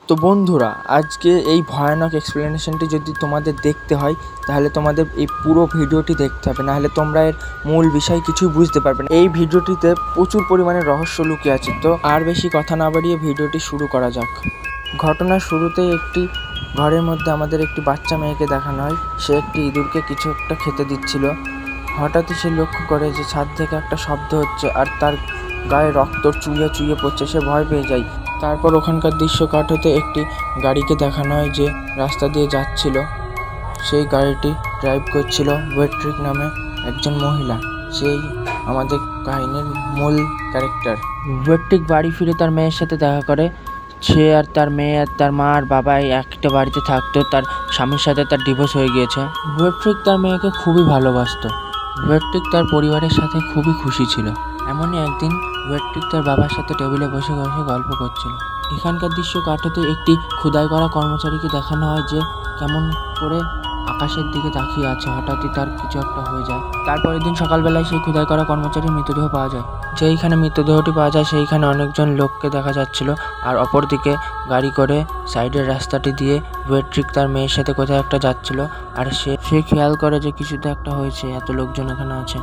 তো বন্ধুরা, আজকে এই ভয়ানক এক্সপ্লেনেশনটি যদি তোমাদের দেখতে হয় তাহলে তোমাদের এই পুরো ভিডিওটি দেখতে হবে, নাহলে তোমরা এর মূল বিষয় কিছুই বুঝতে পারবে না। এই ভিডিওটিতে প্রচুর পরিমাণে রহস্য লুকিয়ে আছে। তো আর বেশি কথা না বাড়িয়ে ভিডিওটি শুরু করা যাক। ঘটনার শুরুতেই একটি ঘরের মধ্যে আমাদের একটি বাচ্চা মেয়েকে দেখানো হয়। সে একটি ইঁদুরকে কিছু একটা খেতে দিচ্ছিল। হঠাৎই সে লক্ষ্য করে যে ছাদ থেকে একটা শব্দ হচ্ছে আর তার গায়ে রক্ত চুইয়ে চুইয়ে পড়ছে। সে ভয় পেয়ে যায়। তারপর ওখানকার দৃশ্য কাট হতে একটি গাড়িকে দেখানো হয় যে রাস্তা দিয়ে যাচ্ছিল। সেই গাড়িটি ড্রাইভ করছিল ওয়েট্রিক নামে একজন মহিলা। সেই আমাদের কাহিনীর মূল ক্যারেক্টার। ওয়েট্রিক বাড়ি ফিরে তার মেয়ের সাথে দেখা করে। সে আর তার মেয়ে আর তার মা আর বাবা একটা বাড়িতে থাকতো। তার স্বামীর সাথে তার ডিভোর্স হয়ে গিয়েছে। ওয়েট্রিক তার মেয়েকে খুবই ভালোবাসতো। ওয়েট্রিক তার পরিবারের সাথে খুবই খুশি ছিল। এমনই একদিন ওয়েট্রিক তার বাবার সাথে টেবিলে বসে বসে গল্প করছিল। এখানকার দৃশ্য কাটাতে একটি খোদাই করা কর্মচারীকে দেখানো হয় যে কেমন করে আকাশের দিকে তাকিয়ে আছে। হঠাৎই তার কিছু একটা হয়ে যায়। তারপরের দিন সকালবেলায় সেই খোদাই করা কর্মচারীর মৃতদেহ পাওয়া যায়। যেইখানে মৃতদেহটি পাওয়া যায় সেইখানে অনেকজন লোককে দেখা যাচ্ছিল। আর অপরদিকে গাড়ি করে সাইডের রাস্তাটি দিয়ে ওয়েট্রিক তার মেয়ের সাথে কোথাও একটা যাচ্ছিল। আর সে খেয়াল করে যে কিছু তো একটা হয়েছে, এত লোকজন এখানে আছে।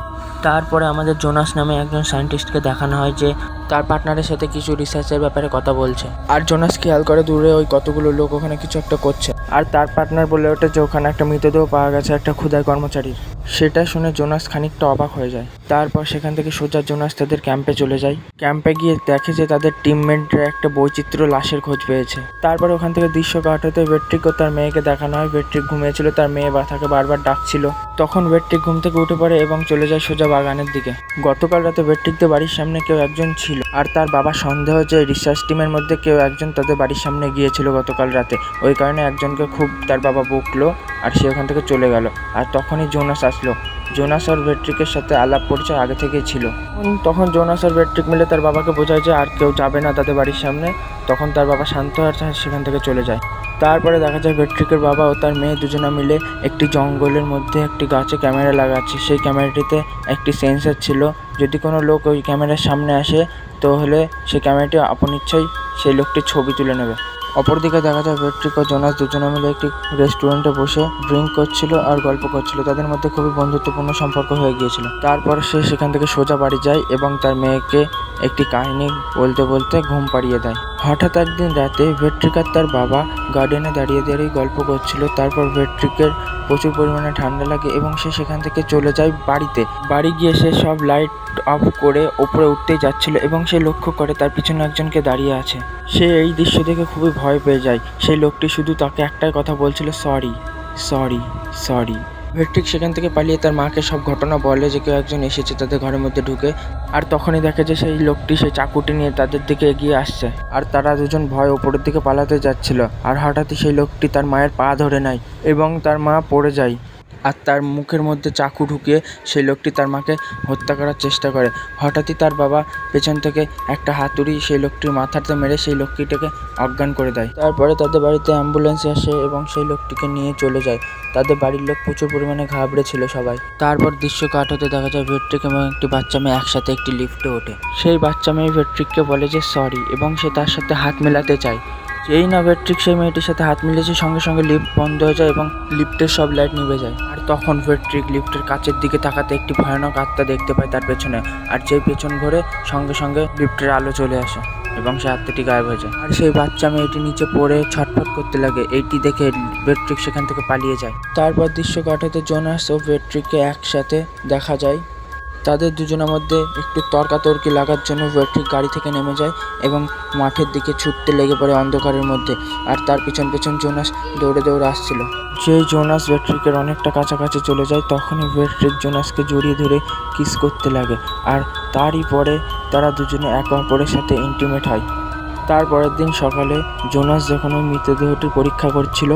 তারপরে আমাদের জোনাস নামে একজন সায়েন্টিস্টকে দেখানো হয় যে তার পার্টনারের সাথে কিছু রিসার্চের ব্যাপারে কথা বলছে। আর জোনাস খেয়াল করে দূরে ওই কতগুলো লোক ওখানে কিছু একটা করছে। আর তার পার্টনার বলে ওঠে যে ওখানে একটা মৃতদেহ পাওয়া গেছে একটা খোদাই কর্মচারীর। সেটা শুনে জোনাস খানিকটা অবাক হয়ে যায়। তারপর সেখান থেকে সোজা জোনাস তাদের ক্যাম্পে চলে যায়। ক্যাম্পে গিয়ে দেখে যে তাদের টিমমেটরা একটা বৈচিত্র্য লাশের খোঁজ পেয়েছে। তারপর ওখান থেকে দৃশ্য কাটাতে ওয়েট্রিক ও তার মেয়েকে দেখানো হয়। ওয়েট্রিক ঘুমিয়েছিল, তার মেয়ে তাকে বারবার ডাকছিল। তখন ওয়েট্রিক ঘুম থেকে উঠে পড়ে এবং চলে যায় সোজা বাগানের দিকে। গতকাল রাতে ওয়েট্রিকদের বাড়ির সামনে কেউ একজন ছিল। আর তার বাবা সন্দেহ যে রিসার্চ টিমের মধ্যে কেউ একজন তাদের বাড়ির সামনে গিয়েছিল গতকাল রাতে। ওই কারণে একজনকে খুব তার বাবা বকলো আর সে ওখান থেকে চলে গেল। আর তখনই জোনাস আসলো। জোনাস আর ওয়েট্রিকের সাথে আলাপ পরিচয় আগে থেকেই ছিল। তখন জোনাস আর ওয়েট্রিক মিলে তার বাবাকে বোঝায় যে আর কেউ যাবে না তাদের বাড়ির সামনে। তখন তার বাবা শান্ত হয় সেখান থেকে চলে যায়। তারপরে দেখা যায় ওয়েট্রিকের বাবা ও তার মেয়ে দুজনা মিলে একটি জঙ্গলের মধ্যে একটি গাছে ক্যামেরা লাগাচ্ছে। সেই ক্যামেরাটিতে একটি সেন্সর ছিল। যদি কোনো লোক ওই ক্যামেরার সামনে আসে তাহলে সেই ক্যামেরাটি আপন ইচ্ছাই সেই লোকটির ছবি তুলে নেবে। অপরদিকে দেখা যায় ওয়েট্রিক ও জোনাস দুজনে মিলে একটি রেস্টুরেন্টে বসে ড্রিঙ্ক করছিল আর গল্প করছিল। তাদের মধ্যে খুবই বন্ধুত্বপূর্ণ সম্পর্ক হয়ে গিয়েছিল। তারপর সে সেখান থেকে সোজা বাড়ি যায় এবং তার মেয়েকে একটি কাহিনী বলতে বলতে ঘুম পাড়িয়ে দেয়। হঠাৎ একদিন রাতে ওয়েট্রিক আর তার বাবা গার্ডেনে দাঁড়িয়ে দাঁড়িয়ে গল্প করছিল। তারপর ওয়েট্রিকের প্রচুর পরিমাণে ঠান্ডা লাগে এবং সে সেখান থেকে চলে যায় বাড়িতে। বাড়ি গিয়ে সে সব লাইট অফ করে ওপরে উঠতেই যাচ্ছিল এবং সে লক্ষ্য করে তার পিছনে একজনকে দাঁড়িয়ে আছে। সে এই দৃশ্য দেখে খুবই ভয় পেয়ে যায়। সেই লোকটি শুধু তাকে একটাই কথা বলছিল, সরি সরি সরি। ওয়েট্রিক সেখান থেকে পালিয়ে তার মাকে সব ঘটনা বলে যে কেউ একজন এসেছে তাদের ঘরের মধ্যে ঢুকে। আর তখনই দেখে যে সেই লোকটি সেই চাকুটি নিয়ে তাদের দিকে এগিয়ে আসছে। আর তারা দুজন ভয় ওপরের দিকে পালাতে যাচ্ছিল। আর হঠাৎই সেই লোকটি তার মায়ের পা ধরে নেয় এবং তার মা পড়ে যায়। আর তার মুখের মধ্যে চাকু ঢুকিয়ে সেই লোকটি তার মাকে হত্যা করার চেষ্টা করে। হঠাৎই তার বাবা পেছন থেকে একটা হাতুড়ি সেই লোকটির মাথাতে মেরে সেই লোকটিকে অজ্ঞান করে দেয়। তারপরে তাদের বাড়িতে অ্যাম্বুলেন্স আসে এবং সেই লোকটিকে নিয়ে চলে যায়। তাদের বাড়ির লোক প্রচুর পরিমাণে ঘাবড়ে ছিল সবাই। তারপর দৃশ্য কাট হতে দেখা যায় ওয়েট্রিক এবং একটি বাচ্চা মেয়ে একসাথে একটি লিফটে ওঠে। সেই বাচ্চা মেয়ে ওয়েট্রিককে বলে যে সরি এবং সে তার সাথে হাত মেলাতে চায়। যেই না ওয়েট্রিক সেই মেয়েটির সাথে হাত মিলেছে সঙ্গে সঙ্গে লিফট বন্ধ হয়ে যায় এবং লিফটের সব লাইট নিভে যায়। আর তখন ওয়েট্রিক লিফটের কাচের দিকে তাকাতে একটি ভয়ানক আত্মা দেখতে পায় তার পেছনে। আর যেই পেছন ঘুরে সঙ্গে সঙ্গে লিফটের আলো চলে আসে এবং সেই আত্মাটি গায়েব হয়ে যায়। আর সেই বাচ্চা মেয়েটি নিচে পড়ে ছটফট করতে লাগে। এইটি দেখে ওয়েট্রিক সেখান থেকে পালিয়ে যায়। তারপর দৃশ্য কাটাতে জোনাস ও ওয়েট্রিককে একসাথে দেখা যায়। তাদের দুজনের মধ্যে একটু তর্কাতর্কি লাগার জন্য ওয়েট্রিক গাড়ি থেকে নেমে যায় এবং মাঠের দিকে ছুটতে লেগে পড়ে অন্ধকারের মধ্যে। আর তার পিছন পিছন জোনাস দৌড়ে দৌড়ে আসছিল। যেই জোনাস ওয়েট্রিকের অনেকটা কাছাকাছি চলে যায় তখনই ওয়েট্রিক জোনাসকে জড়িয়ে ধরে কিস করতে লাগে। আর তারই পরে তারা দুজনে একে অপরের সাথে ইন্টিমেট হয়। তারপরের দিন সকালে জোনাস যখন ওই মৃতদেহটি পরীক্ষা করছিল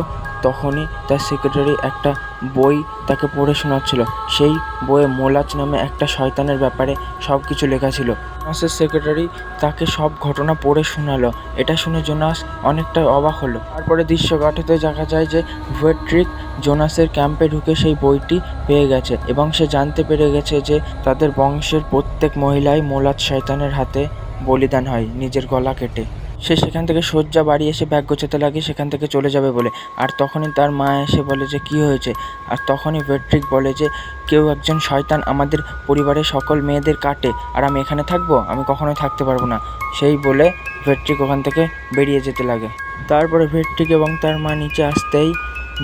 তখনই তার সেক্রেটারি একটা বই তাকে পড়ে শোনাচ্ছিল। সেই বইয়ে মোলাচ নামে একটা শয়তানের ব্যাপারে সব কিছু লেখা ছিল। জোনাসের সেক্রেটারি তাকে সব ঘটনা পড়ে শোনালো। এটা শুনে জোনাস অনেকটাই অবাক হলো। তারপরে দৃশ্য কাটাতে দেখা যায় যে ওয়েট্রিক জোনাসের ক্যাম্পে ঢুকে সেই বইটি পেয়ে গেছে এবং সে জানতে পেরে গেছে যে তাদের বংশের প্রত্যেক মহিলাই মোলাচ শয়তানের হাতে বলিদান হয় নিজের গলা কেটে। সে সেখান থেকে সোজা বাড়ি এসে ব্যাগ গোছাতে লাগে সেখান থেকে চলে যাবে বলে। আর তখনই তার মা এসে বলে যে কী হয়েছে। আর তখনই ভেট্রিক বলে যে কেউ একজন শয়তান আমাদের পরিবারের সকল মেয়েদের কাটে, আর আমি এখানে থাকবো, আমি কখনোই থাকতে পারবো না। সেই বলে ভেট্রিক ওখান থেকে বেরিয়ে যেতে লাগে। তারপরে ভেট্রিক এবং তার মা নিচে আসতেই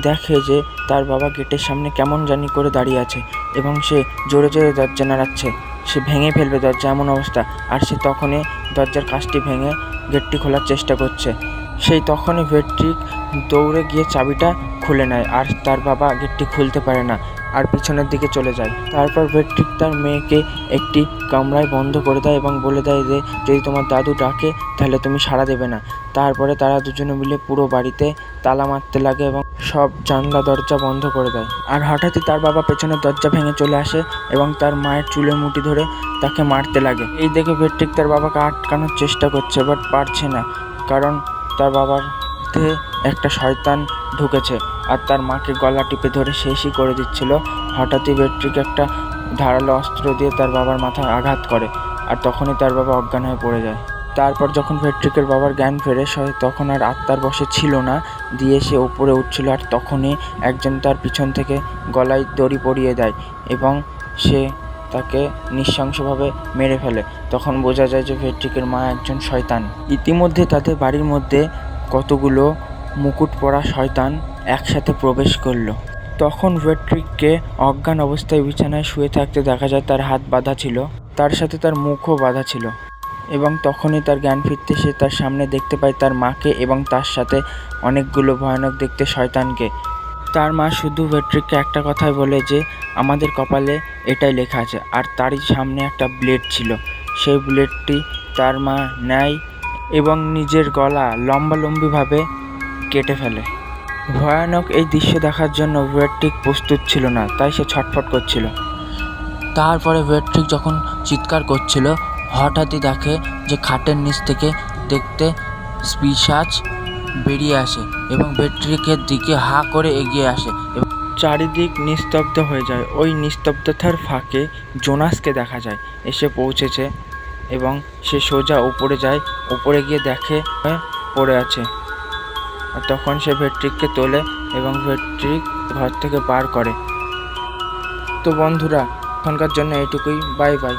দেখে যে তার বাবা গেটের সামনে কেমন জানি করে দাঁড়িয়ে আছে এবং সে জোরে জোরে দরজা নাড়াচ্ছে। সে ভেঙে ফেলবে দরজা এমন অবস্থা। আর সে তখনই দরজার কাঁচটি ভেঙে গেটটি খোলার চেষ্টা করছে। সেই তখনই ভেট্রিক দৌড়ে গিয়ে চাবিটা খুলে নেয় আর তার বাবা গেটটি খুলতে পারে না আর পিছনের দিকে চলে যায়। তারপর ভেট্রিক তার মেয়েকে একটি কামরায় বন্ধ করে দেয় এবং বলে দেয় যে যদি তোমার দাদু ডাকে তাহলে তুমি সাড়া দেবে না। তারপরে তারা দুজনে মিলে পুরো বাড়িতে তালা মারতে লাগে এবং সব জানলা দরজা বন্ধ করে দেয়। আর হঠাৎই তার বাবা পেছনের দরজা ভেঙে চলে আসে এবং তার মায়ের চুলের মুঠি ধরে তাকে মারতে লাগে। এই দেখে ভেট্রিক তার বাবাকে আটকানোর চেষ্টা করছে, বাট পারছে না, কারণ তার বাবার মধ্যে একটা শয়তান ঢুকেছে আর তার মাকে গলা টিপে ধরে শেষই করে দিচ্ছিল। হঠাৎই ভেট্রিক একটা ধারালো অস্ত্র দিয়ে তার বাবার মাথায় আঘাত করে আর তখনই তার বাবা অজ্ঞান হয়ে পড়ে যায়। তারপর যখন ভেট্রিকের বাবার জ্ঞান ফেরে তখন আর আত্মার বশে ছিল না, দিয়ে সে উপরে উঠছিল। আর তখনই একজন তার পিছন থেকে গলায় দড়ি পরিয়ে দেয় এবং সে তাকে নৃশংসভাবে মেরে ফেলে। তখন বোঝা যায় যে ভেট্রিকের মা একজন শয়তান। ইতিমধ্যে তাদের বাড়ির মধ্যে কতগুলো মুকুট পরা শয়তান একসাথে প্রবেশ করলো। তখন ভেট্রিককে অজ্ঞান অবস্থায় বিছানায় শুয়ে থাকতে দেখা যায়। তার হাত বাঁধা ছিল, তার সাথে তার মুখও বাঁধা ছিল এবং তখনই তার জ্ঞান ফিরতে সে তার সামনে দেখতে পায় তার মাকে এবং তার সাথে অনেকগুলো ভয়ানক দেখতে শয়তানকে। তার মা শুধু ভেট্রিককে একটা কথাই বলে যে আমাদের কপালে এটাই লেখা আছে। আর তারই সামনে একটা ব্লেড ছিল, সেই ব্লেডটি তার মা নেয় এবং নিজের গলা লম্বালম্বিভাবে কেটে ফেলে। ভয়ানক এই দৃশ্য দেখার জন্য ভেট্রিক প্রস্তুত ছিল না, তাই সে ছটফট করছিল। তারপরে ভেট্রিক যখন চিৎকার করছিল হঠাৎই দেখে যে খাটের নিচ থেকে দেখতে পিশাচ বেরিয়ে আসে এবং ভেট্রিকের দিকে হা করে এগিয়ে আসে এবং চারিদিক নিস্তব্ধ হয়ে যায়। ওই নিস্তব্ধতার ফাঁকে জোনাসকে দেখা যায় এসে পৌঁছেছে এবং সে সোজা উপরে যায়। উপরে গিয়ে দেখে পড়ে আছে। আর তখন সে ভেট্রিককে তোলে এবং ভেট্রিক ঘর থেকে বার করে। তো বন্ধুরা, এখনকার জন্য এইটুকুই। Bye bye.